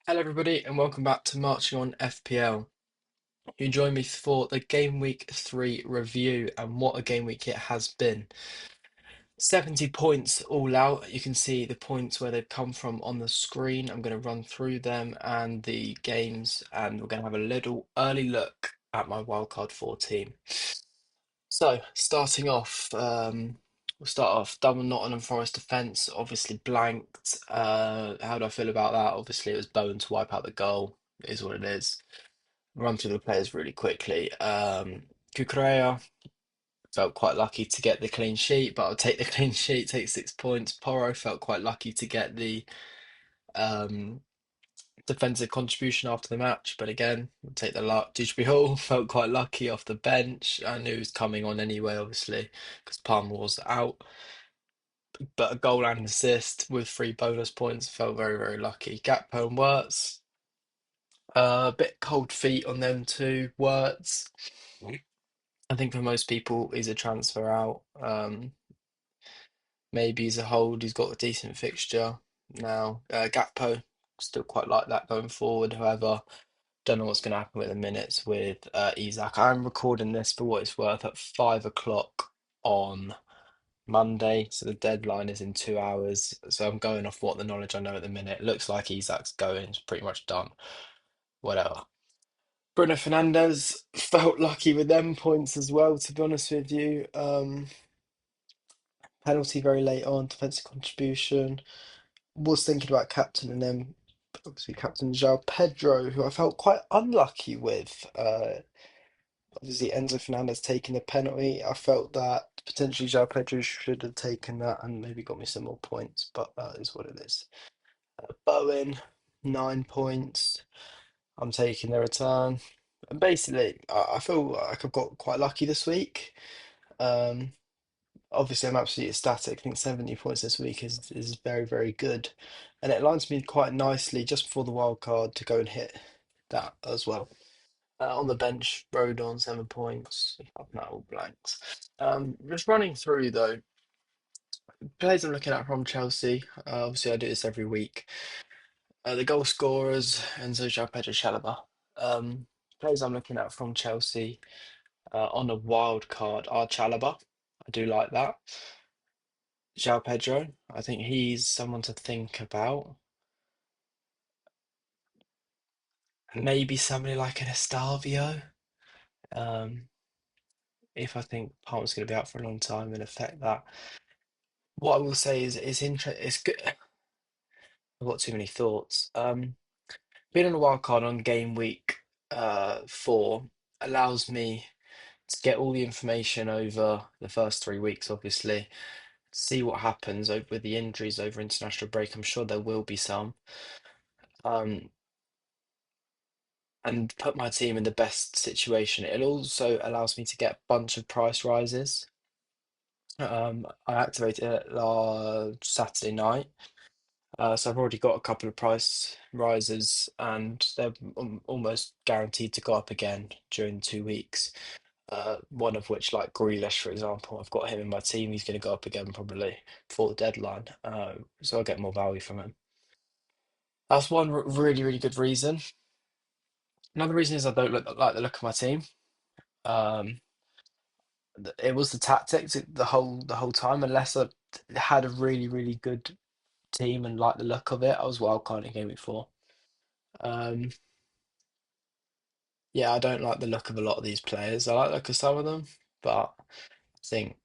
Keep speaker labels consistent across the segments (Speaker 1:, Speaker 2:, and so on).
Speaker 1: Hello, everybody, and welcome back to Marching On FPL. You join me for the Game Week 3 review, and what a game week it has been. 70 points all out. You can see the points where they've come from on the screen. I'm going to run through them and the games, and we're going to have a little early look at my Wildcard 4 team. So, starting off, we'll start off double Nottingham Forest defence, obviously blanked. How do I feel about that? Obviously, it was Bowen to wipe out the goal. It is what it is. Run through the players really quickly. Cucurella felt quite lucky to get the clean sheet, but I'll take the clean sheet, take 6 points. Porro felt quite lucky to get the um, defensive contribution after the match, but again, we'll take the luck. Dewsbury Hall felt quite lucky off the bench. I knew he was coming on anyway, obviously, because Palmer was out. But a goal and assist with 3 bonus points felt very, very lucky. Gakpo and Wirtz, a bit cold feet on them too. Wirtz, I think for most people, he's a transfer out. Maybe he's a hold. He's got a decent fixture now. Gakpo, still quite like that going forward. However, don't know what's going to happen with the minutes with Isak. I'm recording this for what it's worth at 5 o'clock on Monday, so the deadline is in 2 hours. So I'm going off what the knowledge I know at the minute. Looks like Isak's going. It's pretty much done. Whatever. Bruno Fernandes felt lucky with them points as well, to be honest with you. Penalty very late on, defensive contribution. Was thinking about captain and then obviously captain João Pedro, who I felt quite unlucky with. Obviously Enzo Fernandez taking the penalty. I felt that potentially João Pedro should have taken that and maybe got me some more points, but that is what it is. Bowen, 9 points. I'm taking the return. And basically, I feel like I've got quite lucky this week. Um, Obviously, I'm absolutely ecstatic. I think 70 points this week is very, very good. And it aligns me quite nicely just before the wild card to go and hit that as well. On the bench, Rodon, 7 points. Apart from that, all blanks. Just running through though, players I'm looking at from Chelsea. Obviously, I do this every week. The goal scorers, Enzo, João Pedro, Chalobah. Players I'm looking at from Chelsea on a wild card are Chalobah. I do like that. João Pedro, I think he's someone to think about. Maybe somebody like an Estavio. Um, if I think Palmer's going to be out for a long time and affect that. What I will say is it's good. I've got too many thoughts. Being on a wild card on game week 4 allows me to get all the information over the first 3 weeks, obviously. See what happens with the injuries over international break. I'm sure there will be some. Um, and put my team in the best situation. It also allows me to get a bunch of price rises. I activated it last Saturday night, so I've already got a couple of price rises, and they're almost guaranteed to go up again during 2 weeks. One of which, like Grealish, for example, I've got him in my team. He's going to go up again probably before the deadline, so I'll get more value from him. That's one really, really good reason. Another reason is I don't like the look of my team. Um, it was the tactics the whole time. Unless I had a really really good team and liked the look of it, I was wild carding game before. Um, yeah, I don't like the look of a lot of these players. I like the look of some of them, but I think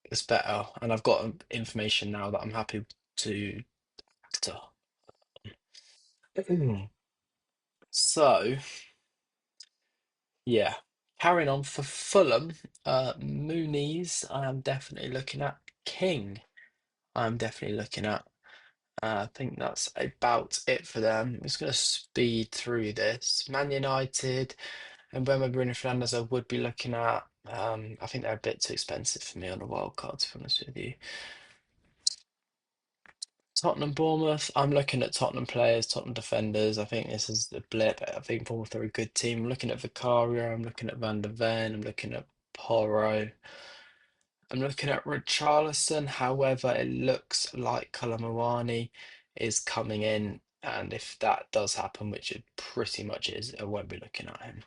Speaker 1: it's better. And I've got information now that I'm happy to act on. So yeah, carrying on for Fulham, Mooney's. I am definitely looking at King. I'm definitely looking at. I think that's about it for them. I'm just going to speed through this. Man United and when we're Bruno Fernandes, I would be looking at. I think they're a bit too expensive for me on a wild card, to be honest with you. Tottenham, Bournemouth. I'm looking at Tottenham players, Tottenham defenders. I think this is the blip. I think Bournemouth are a good team. I'm looking at Vicario. I'm looking at Van der Ven. I'm looking at Porro. I'm looking at Richarlison. However, it looks like Kalamawani is coming in And if that does happen, which it pretty much is, I won't be looking at him.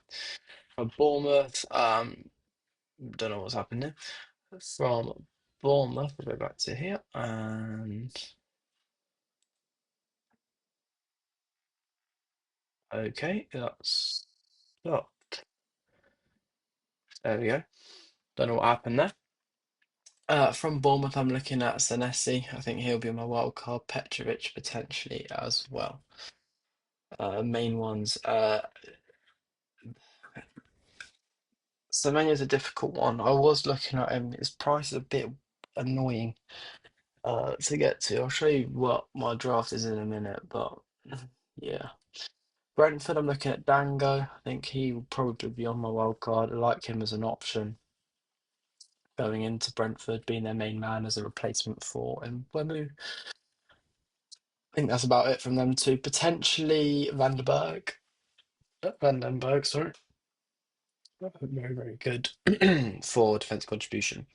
Speaker 1: From Bournemouth, don't know what's happening. From Bournemouth, we'll go back to here, and okay, that's stopped. There we go. Don't know what happened there. From Bournemouth, I'm looking at Senesi. I think he'll be my wild card. Petrovic potentially as well. Main ones. Semenya's a difficult one. I was looking at him. His price is a bit annoying to get to. I'll show you what my draft is in a minute, but yeah. Brentford, I'm looking at Dango. I think he will probably be on my wild card. I like him as an option going into Brentford, being their main man as a replacement for Mbeumo. I think that's about it from them two. Potentially Vandenberg. Vandenberg, sorry. Very, very good for defence contribution.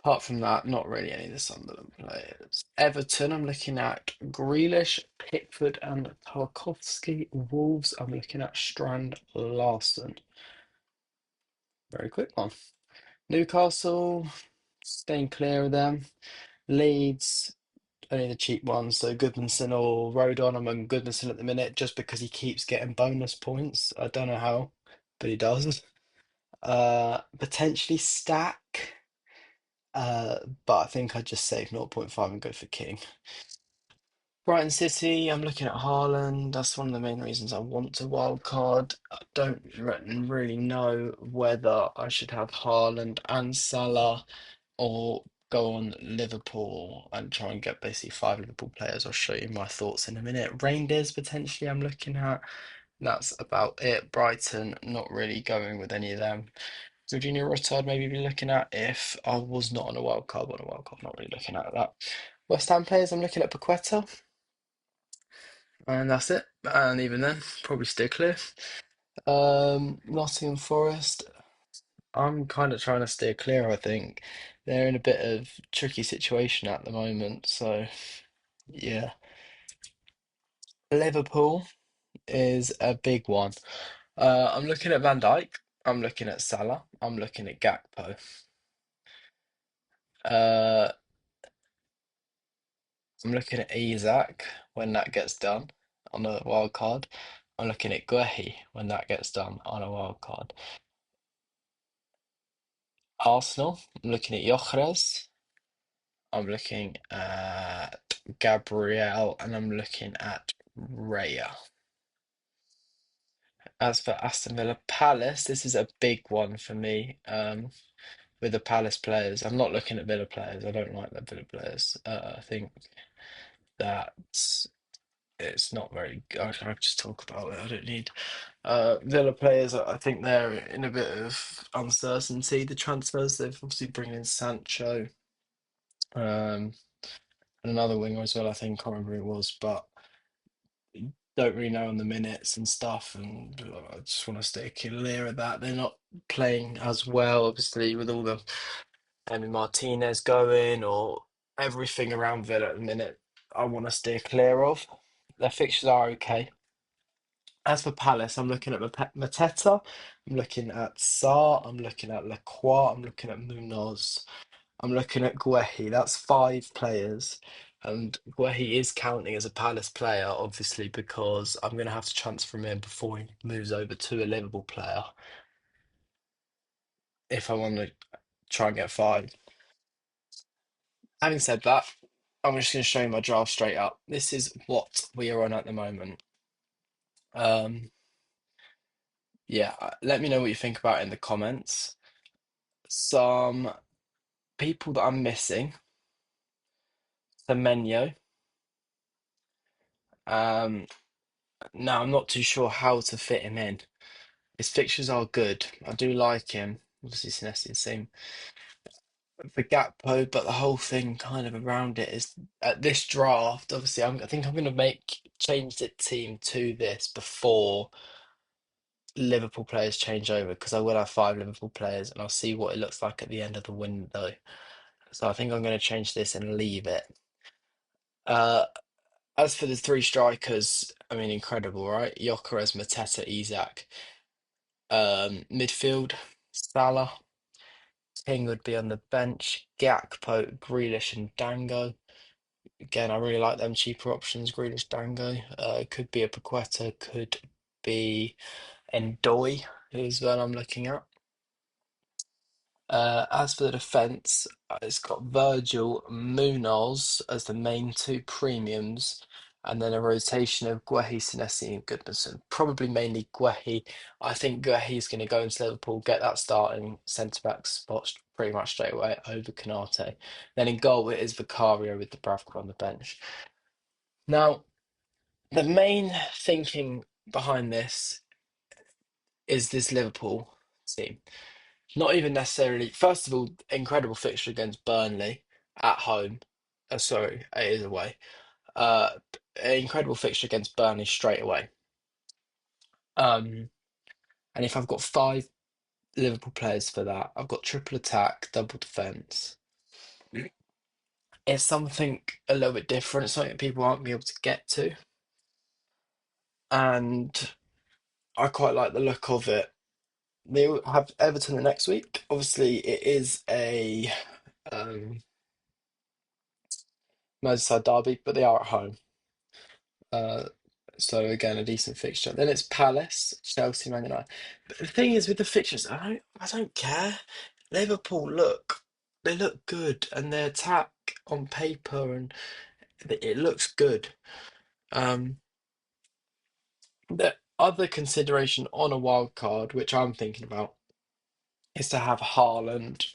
Speaker 1: Apart from that, not really any of the Sunderland players. Everton, I'm looking at Grealish, Pickford, and Tarkowski. Wolves, I'm looking at Strand Larson. Very quick one. Newcastle, staying clear of them. Leeds, only the cheap ones. So Goodmanson or Rodon. I'm on Goodmanson at the minute just because he keeps getting bonus points. I don't know how, but he does. Potentially Stack. Uh, but I think I'd just save 0.5 and go for King. Brighton City, I'm looking at Haaland. That's one of the main reasons I want to wild card. I don't really know whether I should have Haaland and Salah or go on Liverpool and try and get basically five Liverpool players. I'll show you my thoughts in a minute. Rangers potentially I'm looking at. That's about it. Brighton, not really going with any of them. Jorginho Rutter I'd maybe be looking at if I was not on a wild card, but on a wild card, not really looking at that. West Ham players, I'm looking at Paqueta, and that's it. And even then, probably steer clear. Nottingham Forest, I'm kind of trying to steer clear, I think. They're in a bit of tricky situation at the moment, so yeah. Liverpool is a big one. I'm looking at Van Dijk, I'm looking at Salah, I'm looking at Gakpo. Uh, I'm looking at Isak when that gets done on a wild card. I'm looking at Guehi when that gets done on a wild card. Arsenal, I'm looking at Gyökeres. I'm looking at Gabriel, and I'm looking at Raya. As for Aston Villa Palace, this is a big one for me. With the Palace players, I'm not looking at Villa players. I don't like the Villa players. I think that it's not very. I just talk about it. I don't need Villa players. I think they're in a bit of uncertainty. The transfers they've obviously bring in Sancho, and another winger as well. I think I can't remember who it was, but don't really know on the minutes and stuff. And I just want to stay clear of that. They're not playing as well, obviously, with all the Emi Martinez going or everything around Villa at the minute. I want to steer clear of. Their fixtures are okay. As for Palace, I'm looking at Mateta, I'm looking at Sarr, I'm looking at Lacroix, I'm looking at Munoz, I'm looking at Guehi. That's five players. And Guehi is counting as a Palace player, obviously, because I'm going to have to transfer him in before he moves over to a Liverpool player if I want to try and get five. Having said that, I'm just going to show you my draft straight up. This is what we are on at the moment. Um, yeah, let me know what you think about it in the comments. Some people that I'm missing, Semenyo. Um, now I'm not too sure how to fit him in. His fixtures are good. I do like him. Obviously, Senesi the same for Gakpo, but the whole thing kind of around it is at this draft. Obviously, I think I'm going to make change the team to this before Liverpool players change over because I will have five Liverpool players and I'll see what it looks like at the end of the window. So I think I'm going to change this and leave it. Uh, As for the three strikers, I mean, incredible, right? Gyökeres, Mateta, Isak. Midfield, Salah. King would be on the bench. Gakpo, Grealish, and Dango. Again, I really like them cheaper options. Grealish, Dango. Could be a Paqueta, could be Ndoye, who's one I'm looking at. As for the defence, it's got Virgil, Munoz as the main two premiums, and then a rotation of Guehi, Senesi, and Goodmanson. Probably mainly Guehi. I think Guehi's going to go into Liverpool, get that starting centre back spot pretty much straight away over Canate. Then in goal, it is Vicario with the Dubravka on the bench. Now, the main thinking behind this is this Liverpool team. Not even necessarily. First of all, incredible fixture against Burnley at home. Sorry, it is away. Uh, incredible fixture against Burnley straight away. Um, and if I've got five Liverpool players for that, I've got triple attack, double defense. It's something a little bit different, something people aren't be able to get to, and I quite like the look of it. They will have Everton the next week. Obviously, it is a um, Merseyside derby, but they are at home. Uh, so again, a decent fixture. Then it's Palace, Chelsea, Man United. But the thing is, with the fixtures, I don't care. Liverpool they look good, and their attack on paper and it looks good. Um, the other consideration on a wild card, which I'm thinking about, is to have Haaland.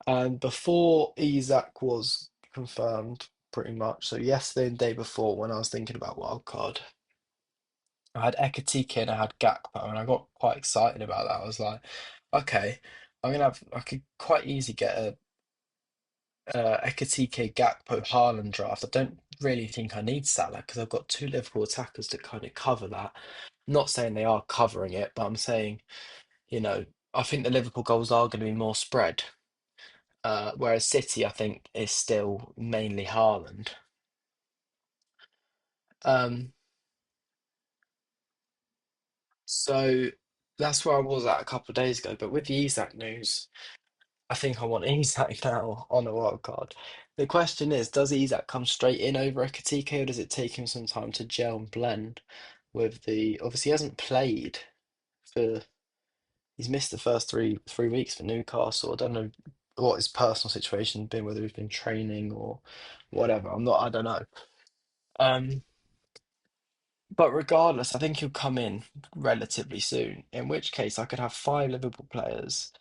Speaker 1: And before Isak was confirmed, pretty much. So yesterday and the day before, when I was thinking about wild card. I had Ekatike and I had Gakpo, and I got quite excited about that. I was like, okay, I could quite easily get a Ekatike, Gakpo, Haaland draft. I don't really think I need Salah because I've got two Liverpool attackers to kind of cover that. Not saying they are covering it, but I'm saying, you know, I think the Liverpool goals are going to be more spread. Whereas City, I think, is still mainly Haaland. Um, so that's where I was at a couple of days ago. But with the Isak news. I think I want Isak now on a wild card. The question is, does Isak come straight in over Ekatike, or does it take him some time to gel and blend with the? Obviously, he hasn't played for. He's missed the first three weeks for Newcastle. I don't know what his personal situation has been, whether he's been training or whatever. I'm not. I don't know. Um, but regardless, I think he'll come in relatively soon. In which case, I could have five Liverpool players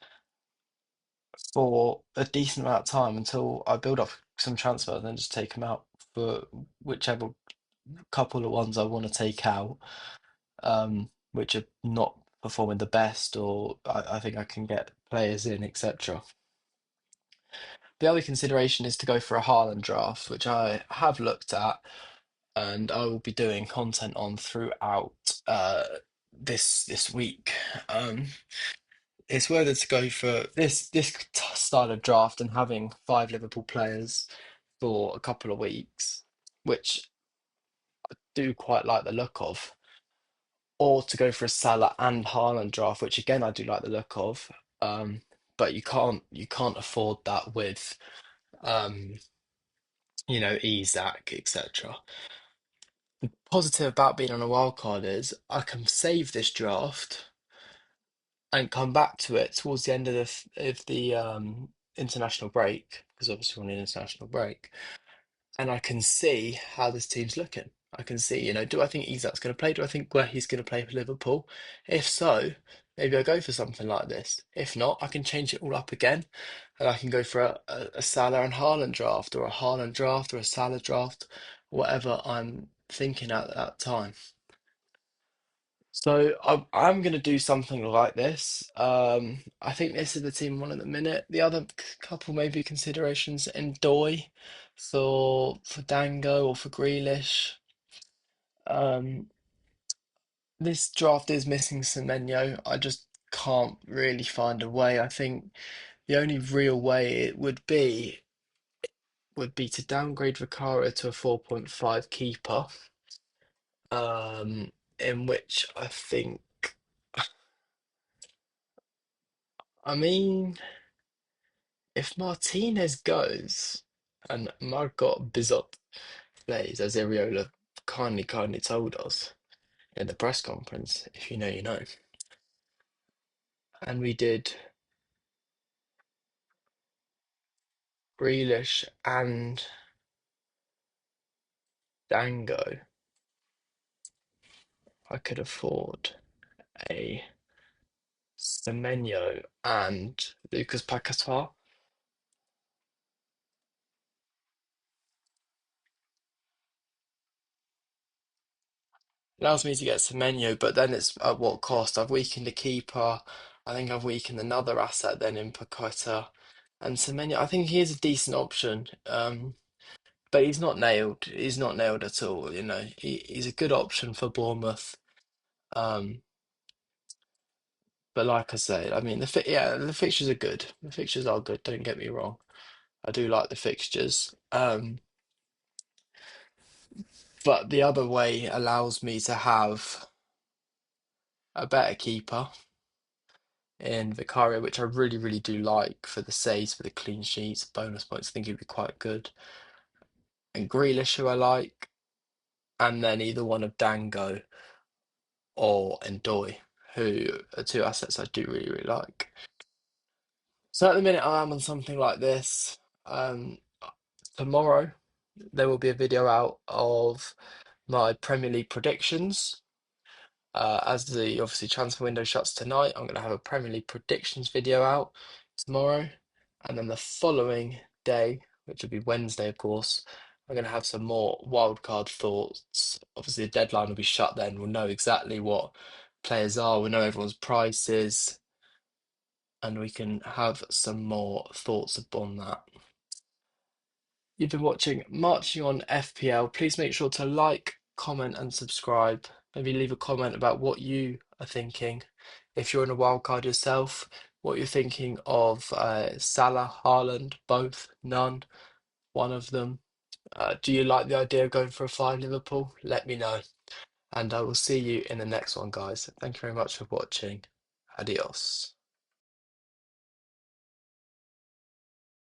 Speaker 1: for a decent amount of time until I build up some transfer and then just take them out for whichever couple of ones I want to take out, which are not performing the best, or I think I can get players in, etc. The other consideration is to go for a Haaland draft, which I have looked at and I will be doing content on throughout this week. Um, it's whether to go for this style of draft and having five Liverpool players for a couple of weeks, which do quite like the look of, or to go for a Salah and Haaland draft, which again I do like the look of. Um, but you can't afford that with um, Isak, etc. Positive about being on a wild card is I can save this draft and come back to it towards the end of the international break, because obviously we're on an international break, and I can see how this team's looking. I can see, do I think Isak's going to play? Do I think where he's going to play for Liverpool? If so, maybe I go for something like this. If not, I can change it all up again, and I can go for a Salah and Haaland draft, or a Haaland draft, or a Salah draft, whatever I'm thinking at that time. So I'm going to do something like this. I think this is the team one at the minute. The other couple maybe considerations in Doi for Dango or for Grealish. Um, this draft is missing Semenyo. I just can't really find a way. I think the only real way it would be would be to downgrade Vicario to a 4.5 keeper, in which I mean, if Martinez goes and Margot Bizot plays, as Iriola kindly told us in the press conference, if you know, you know, and we did Grealish and Dango, I could afford a Semenyo and Lucas Paquetá. Allows me to get Semenyo, but then it's at what cost? I've weakened a keeper. I think I've weakened another asset then in Paqueta. And Semenyo, I think he is a decent option. But he's not nailed. He's not nailed at all. You know, he's a good option for Bournemouth. Um, but like I say, I mean, the fixtures are good. The fixtures are good. Don't get me wrong. I do like the fixtures. But the other way allows me to have a better keeper in Vicario, which I really do like for the saves, for the clean sheets, bonus points. I think he'd be quite good. And Grealish, who I like, and then either one of Dango or Ndoye, who are two assets I do really like. So at the minute, I am on something like this. Um, Tomorrow there will be a video out of my Premier League predictions. As the obviously transfer window shuts tonight, I'm going to have a Premier League predictions video out tomorrow, and then the following day, which will be Wednesday, of course, I'm going to have some more wildcard thoughts. Obviously, the deadline will be shut then. We'll know exactly what players are. We'll know everyone's prices, and we can have some more thoughts upon that. You've been watching Marching on FPL. Please make sure to like, comment, and subscribe. Maybe leave a comment about what you are thinking. If you're in a wild card yourself, what you're thinking of Salah, Haaland, both, none, one of them. Do you like the idea of going for a five Liverpool? Let me know. And I will see you in the next one, guys. Thank you very much for watching. Adios.